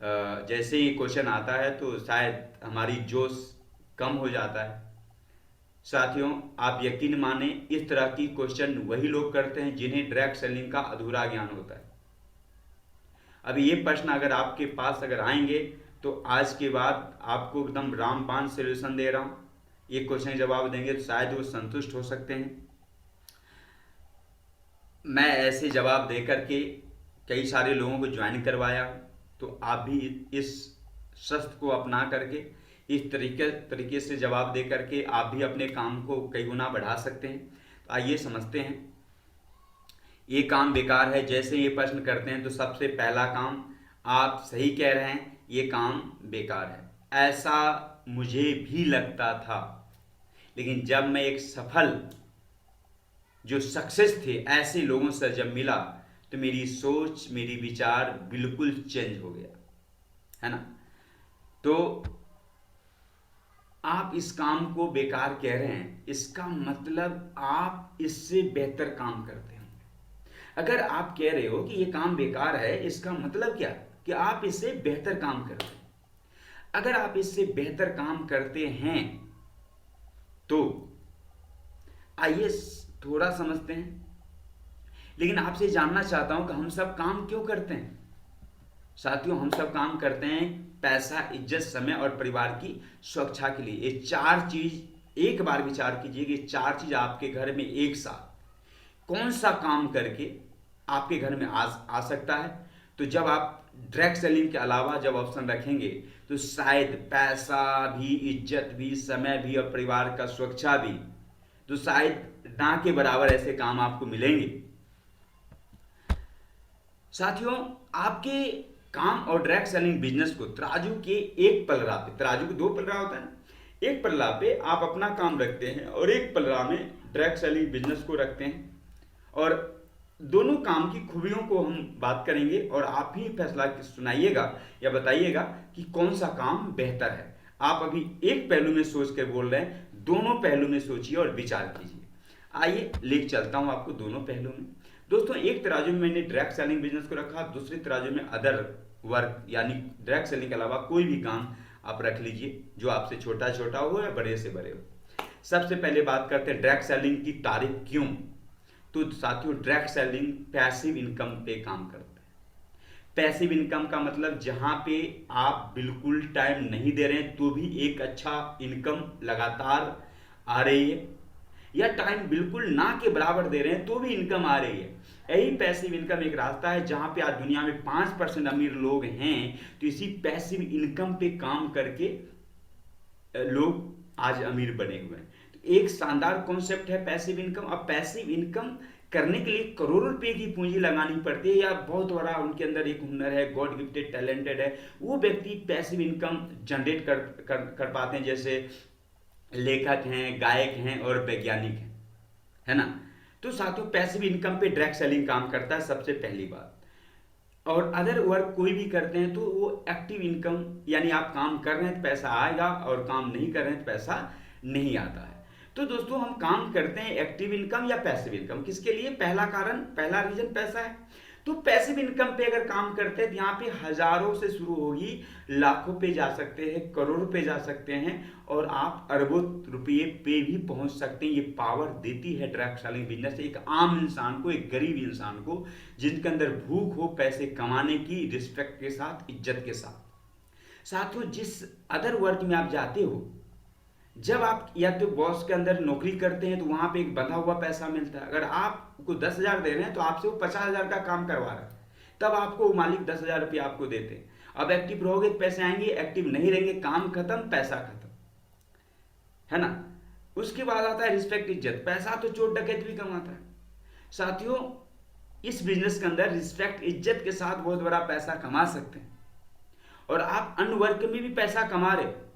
जैसे ही क्वेश्चन आता है तो शायद हमारी जोश कम हो जाता है। साथियों, आप यकीन माने इस तरह की क्वेश्चन वही लोग करते हैं जिन्हें डायरेक्ट सेलिंग का अधूरा ज्ञान होता है। अभी ये प्रश्न अगर आपके पास अगर आएंगे तो आज के बाद आपको एकदम रामबाण सोल्यूशन दे रहा हूँ, ये क्वेश्चन जवाब देंगे तो शायद वो संतुष्ट हो सकते हैं। मैं ऐसे जवाब दे करके कई सारे लोगों को ज्वाइन करवाया, तो आप भी इस शस्त्र को अपना करके इस तरीके से जवाब दे करके आप भी अपने काम को कई गुना बढ़ा सकते हैं। तो आइए समझते हैं। ये काम बेकार है, जैसे ये प्रश्न करते हैं तो सबसे पहला काम, आप सही कह रहे हैं, ये काम बेकार है। ऐसा मुझे भी लगता था, लेकिन जब मैं एक सफल जो सक्सेस थे ऐसे लोगों से जब मिला तो मेरी सोच, मेरी विचार बिल्कुल चेंज हो गया, है ना। तो आप इस काम को बेकार कह रहे हैं, इसका मतलब आप इससे बेहतर काम करते हैं। अगर आप कह रहे हो कि ये काम बेकार है, इसका मतलब क्या, कि आप इससे बेहतर काम करते हैं। अगर आप इससे बेहतर काम करते हैं तो आइए थोड़ा समझते हैं। लेकिन आपसे जानना चाहता हूं कि हम सब काम क्यों करते हैं। साथियों, हम सब काम करते हैं पैसा, इज्जत, समय और परिवार की सुरक्षा के लिए। ये चार चीज एक बार विचार कीजिए कि चार चीज आपके घर में एक साथ कौन सा काम करके आपके घर में आ सकता है। तो जब आप डायरेक्ट सेलिंग के अलावा जब ऑप्शन रखेंगे तो शायद पैसा भी, इज्जत भी, समय भी और परिवार का सुरक्षा भी, तो शायद ना के बराबर ऐसे काम आपको मिलेंगे। साथियों, आपके काम और डायरेक्ट सेलिंग बिजनेस को तराजू के एक पलड़ा पे, तराजू के दो पलड़ा होता है ना, एक पलड़ा पे आप अपना काम रखते हैं और एक पलड़ा में डायरेक्ट सेलिंग बिजनेस को रखते हैं। और दोनों काम की खूबियों को हम बात करेंगे और आप ही फैसला सुनाइएगा या बताइएगा कि कौन सा काम बेहतर है। आप अभी एक पहलू में सोच कर बोल रहे हैं, दोनों पहलू में सोचिए और विचार कीजिए। आइए लेके चलता हूं आपको दोनों पहलू में। दोस्तों, एक तराजू में मैंने डायरेक्ट सेलिंग बिजनेस को रखा, दूसरी तराजू में अदर वर्क यानी डायरेक्ट सेलिंग के अलावा कोई भी काम आप रख लीजिए जो आपसे छोटा छोटा हो या बड़े से बड़े हो। सबसे पहले बात करते हैं डायरेक्ट सेलिंग की तारीफ क्यों। तो साथियों, डायरेक्ट सेलिंग पैसिव इनकम पे काम करता है। पैसिव इनकम का मतलब जहां पे आप बिल्कुल टाइम नहीं दे रहे हैं तो भी एक अच्छा इनकम लगातार आ रही है, या टाइम बिल्कुल ना के बराबर दे रहे हैं तो भी इनकम आ रही है। यही पैसिव इनकम एक रास्ता है जहां पे आज दुनिया में 5% अमीर लोग हैं, तो इसी पैसिव इनकम पे काम करके लोग आज अमीर बने हुए हैं। तो एक शानदार कॉन्सेप्ट है पैसिव इनकम। अब पैसिव इनकम करने के लिए करोड़ों रुपए की पूंजी लगानी पड़ती है, या बहुत बड़ा उनके अंदर एक हुनर है, गॉड गिफ्टेड टैलेंटेड है, वो व्यक्ति पैसिव इनकम जनरेट कर पाते हैं। जैसे लेखक हैं, गायक हैं और वैज्ञानिक हैं, है ना। तो साथियों, पैसिव इनकम पे डायरेक्ट सेलिंग काम करता है, सबसे पहली बात। और अदर वर्क कोई भी करते हैं तो वो एक्टिव इनकम, यानी आप काम कर रहे हैं तो पैसा आएगा और काम नहीं कर रहे हैं तो पैसा नहीं आता है। तो दोस्तों, हम काम करते हैं एक्टिव इनकम या पैसिव इनकम, किसके लिए। पहला कारण, पहला रीजन पैसा है। तो पैसिव इनकम पे अगर काम करते हैं तो यहाँ पे हजारों से शुरू होगी, लाखों पे जा सकते हैं, करोड़ों पे जा सकते हैं और आप अरबों रुपये पे भी पहुंच सकते हैं। ये पावर देती है डायरेक्ट सेलिंग बिजनेस एक आम इंसान को, एक गरीब इंसान को, जिनके अंदर भूख हो पैसे कमाने की, रिस्पेक्ट के साथ, इज्जत के साथ। साथियों, जिस अदर वर्क में आप जाते हो, जब आप या तो बॉस के अंदर नौकरी करते हैं तो वहां पे एक बंधा हुआ पैसा मिलता है। अगर आपको 10,000 दे रहे हैं तो आपसे वो 50,000 का काम करवा रहा है, तब आपको मालिक 10,000 रुपये आपको देते हैं। अब एक्टिव रहोगे तो पैसे आएंगे, एक्टिव नहीं रहेंगे काम खत्म, पैसा खत्म, है ना। उसके बाद आता है रिस्पेक्ट, इज्जत। पैसा तो चोर डकैत भी कमाता है। साथियों, इस बिजनेस के अंदर रिस्पेक्ट, इज्जत के साथ बहुत बड़ा पैसा कमा सकते हैं और आप अन्य वर्क में भी पैसा कमा रहे,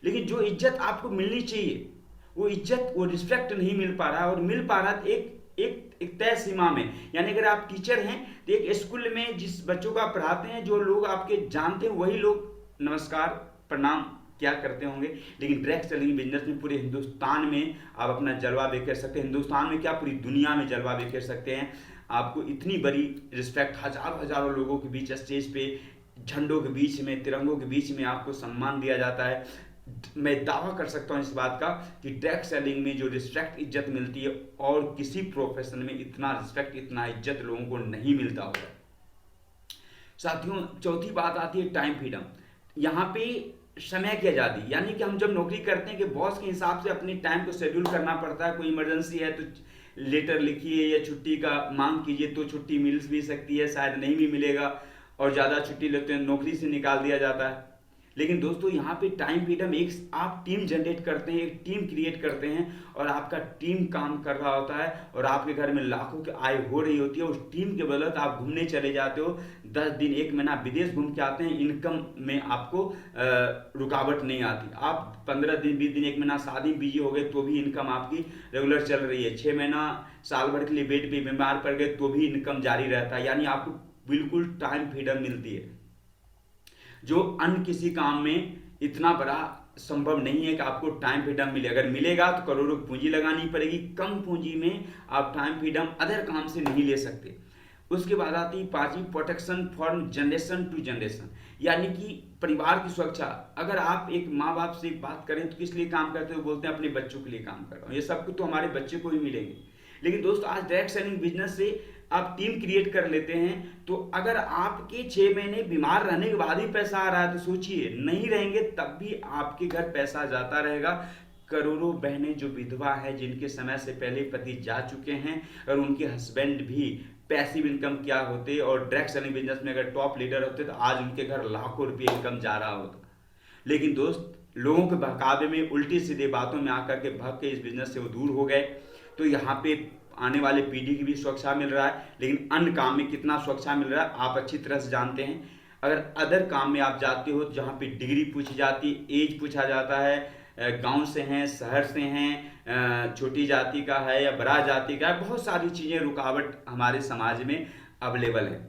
लेकिन जो इज्जत आपको मिलनी चाहिए वो इज्जत, वो रिस्पेक्ट नहीं मिल पा रहा है। और मिल पा रहा है एक एक तय सीमा में। यानी अगर आप टीचर हैं तो एक स्कूल में जिस बच्चों को आप पढ़ाते हैं, जो लोग आपके जानते हैं वही लोग नमस्कार प्रणाम क्या करते होंगे। लेकिन डायरेक्ट सेलिंग बिजनेस में पूरे हिंदुस्तान में आप अपना जलवा बिखेर सकते हैं। हिंदुस्तान में क्या, पूरी दुनिया में जलवा बिखेर सकते हैं। आपको इतनी बड़ी रिस्पेक्ट, हजारों हजारों लोगों के बीच स्टेज पे झंडों के बीच में, तिरंगों के बीच में आपको सम्मान दिया जाता है। मैं दावा कर सकता हूँ इस बात का कि डायरेक्ट सेलिंग में जो रिस्पेक्ट, इज्जत मिलती है, और किसी प्रोफेशन में इतना रिस्पेक्ट, इतना इज्जत लोगों को नहीं मिलता होगा। साथियों, चौथी बात आती है टाइम फ्रीडम। यहाँ पे समय की आज़ादी, यानी कि हम जब नौकरी करते हैं कि बॉस के हिसाब से अपने टाइम को शेड्यूल करना पड़ता है। कोई इमरजेंसी है तो लेटर लिखिए या छुट्टी का मांग कीजिए तो छुट्टी मिल भी सकती है, शायद नहीं भी मिलेगा, और ज़्यादा छुट्टी लेते हैं नौकरी से निकाल दिया जाता है। लेकिन दोस्तों यहाँ पे टाइम फ्रीडम, एक आप टीम जनरेट करते हैं, एक टीम क्रिएट करते हैं, और आपका टीम काम कर रहा होता है, और आपके घर में लाखों की आय हो रही होती है। उस टीम के बदौलत आप घूमने चले जाते हो, 10 दिन 1 महीना विदेश घूम के आते हैं, इनकम में आपको रुकावट नहीं आती। आप 15 दिन 20 दिन 1 महीना शादी बिजी हो गए तो भी इनकम आपकी रेगुलर चल रही है। 6 महीना साल भर के लिए बेड पे बीमार पड़ गए तो भी इनकम जारी रहता है, यानी आपको बिल्कुल टाइम फ्रीडम मिलती है, जो अन्य किसी काम में इतना बड़ा संभव नहीं है कि आपको टाइम फ्रीडम मिले। अगर मिलेगा तो करोड़ों पूंजी लगानी पड़ेगी, कम पूंजी में आप टाइम फ्रीडम अदर काम से नहीं ले सकते। उसके बाद आती है पांचवी, protection from generation to generation, यानी कि परिवार की सुरक्षा। अगर आप एक माँ बाप से बात करें तो किस लिए काम करते हो, बोलते हैं अपने बच्चों के लिए काम कर रहा हूँ, ये सब कुछ तो हमारे बच्चे को ही मिलेंगे। लेकिन दोस्तों आज डायरेक्ट सेलिंग बिजनेस से आप टीम क्रिएट कर लेते हैं, तो अगर आपके 6 महीने बीमार रहने के बाद ही पैसा आ रहा है तो सोचिए, नहीं रहेंगे तब भी आपके घर पैसा जाता रहेगा। करोड़ों बहनें जो विधवा है, जिनके समय से पहले पति जा चुके हैं, और उनके हस्बैंड भी पैसिव इनकम क्या होते, और डायरेक्ट सेलिंग बिजनेस में अगर टॉप लीडर होते तो आज उनके घर लाखों रुपये इनकम जा रहा होता। लेकिन दोस्त, लोगों के बहकावे में, उल्टी सीधे बातों में आकर के भग के इस बिजनेस से वो दूर हो गए। तो यहाँ पे आने वाले पीढ़ी की भी सुरक्षा मिल रहा है, लेकिन अन्य काम में कितना सुरक्षा मिल रहा है आप अच्छी तरह से जानते हैं। अगर अदर काम में आप जाते हो तो जहाँ पे डिग्री पूछी जाती है, एज पूछा जाता है, गांव से हैं, शहर से हैं, छोटी जाति का है या बड़ा जाति का है, बहुत सारी चीज़ें रुकावट हमारे समाज में अवेलेबल है।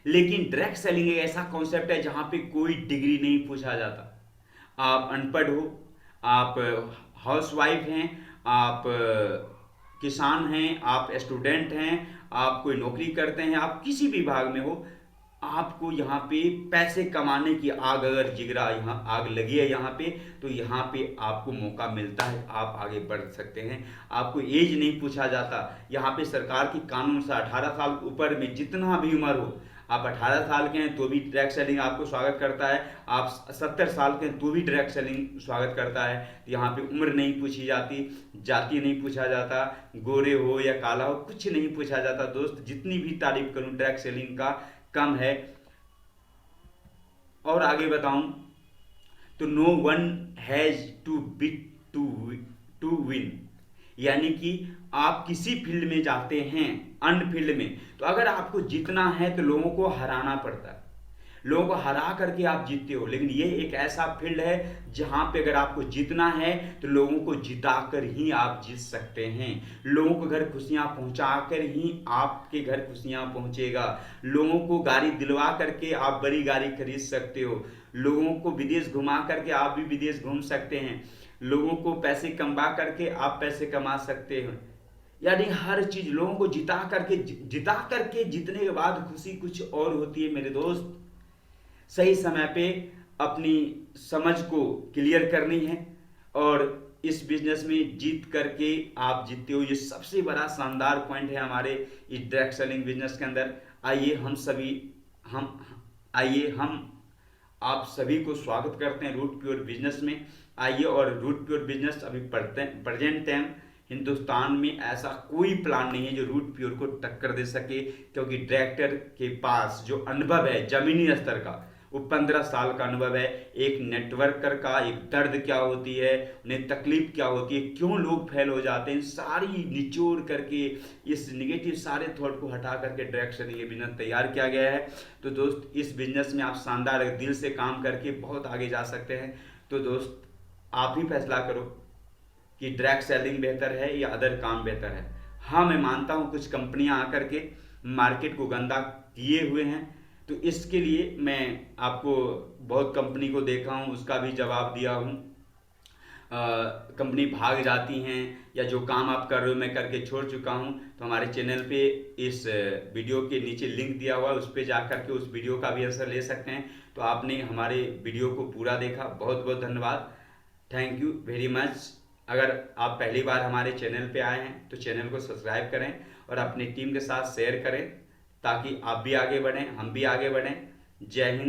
लेकिन डायरेक्ट सेलिंग एक ऐसा कॉन्सेप्ट है जहाँ पे कोई डिग्री नहीं पूछा जाता। आप अनपढ़ हो, आप हाउसवाइफ हैं, आप किसान हैं, आप स्टूडेंट हैं, आप कोई नौकरी करते हैं, आप किसी भी विभाग में हो, आपको यहाँ पे पैसे कमाने की आग, अगर जिगरा यहाँ आग लगी है यहाँ पे, तो यहाँ पे आपको मौका मिलता है, आप आगे बढ़ सकते हैं। आपको एज नहीं पूछा जाता। यहाँ पे सरकार की कानून से 18 साल ऊपर में जितना भी उम्र हो, आप 18 साल के हैं तो भी डायरेक्ट सेलिंग आपको स्वागत करता है, आप 70 साल के हैं तो भी डायरेक्ट सेलिंग स्वागत करता है। तो यहाँ पे उम्र नहीं पूछी जाती, जाति नहीं पूछा जाता, गोरे हो या काला हो, कुछ नहीं पूछा जाता। दोस्त, जितनी भी तारीफ करूँ डायरेक्ट सेलिंग का कम है। और आगे बताऊं तो no one has to beat to win, यानी कि आप किसी फील्ड में जाते हैं, अन्य फील्ड में, तो अगर आपको जीतना है तो लोगों को हराना पड़ता है, लोगों को हरा करके आप जीतते हो। लेकिन ये एक ऐसा फील्ड है जहां पे अगर आपको जीतना है तो लोगों को जिताकर ही आप जीत सकते हैं। लोगों को घर खुशियां पहुंचाकर ही आपके घर खुशियां पहुंचेगा। लोगों को गाड़ी दिलवा करके आप बड़ी गाड़ी खरीद सकते हो। लोगों को विदेश घुमा करके आप भी विदेश घूम सकते हैं। लोगों को पैसे कमा करके आप पैसे कमा सकते हो। यानी हर चीज लोगों को जिता करके जीतने के बाद खुशी कुछ और होती है मेरे दोस्त। सही समय पे अपनी समझ को क्लियर करनी है और इस बिजनेस में जीत करके आप जीतते हो। ये सबसे बड़ा शानदार पॉइंट है हमारे इस डायरेक्ट सेलिंग बिजनेस के अंदर। आइए हम आप सभी को स्वागत करते हैं रूट प्योर बिजनेस में। आइए, और रूट प्योर बिजनेस अभी प्रेजेंट टाइम हिंदुस्तान में ऐसा कोई प्लान नहीं है जो रूट प्योर को टक्कर दे सके, क्योंकि डायरेक्टर के पास जो अनुभव है जमीनी स्तर का, वो 15 साल का अनुभव है। एक नेटवर्कर का एक दर्द क्या होती है, उन्हें तकलीफ क्या होती है, क्यों लोग फेल हो जाते हैं, सारी निचोड़ करके इस निगेटिव सारे थॉट को हटा करके डायरेक्ट सेलिंग बिजनेस तैयार किया गया है। तो दोस्त, इस बिजनेस में आप शानदार दिल से काम करके बहुत आगे जा सकते हैं। तो दोस्त, आप ही फैसला करो कि डायरेक्ट सेलिंग बेहतर है या अदर काम बेहतर है। हाँ, मैं मानता हूँ कुछ कंपनियां आकर के मार्केट को गंदा किए हुए हैं, तो इसके लिए मैं आपको बहुत कंपनी को देखा हूँ, उसका भी जवाब दिया हूँ। कंपनी भाग जाती हैं, या जो काम आप कर रहे हो मैं करके छोड़ चुका हूं, तो हमारे चैनल पे इस वीडियो के नीचे लिंक दिया हुआ है, उस पर जा कर के उस वीडियो का भी आंसर ले सकते हैं। तो आपने हमारे वीडियो को पूरा देखा, बहुत बहुत धन्यवाद, थैंक यू वेरी मच। अगर आप पहली बार हमारे चैनल पे आए हैं तो चैनल को सब्सक्राइब करें और अपनी टीम के साथ शेयर करें, ताकि आप भी आगे बढ़ें, हम भी आगे बढ़ें। जय हिंद।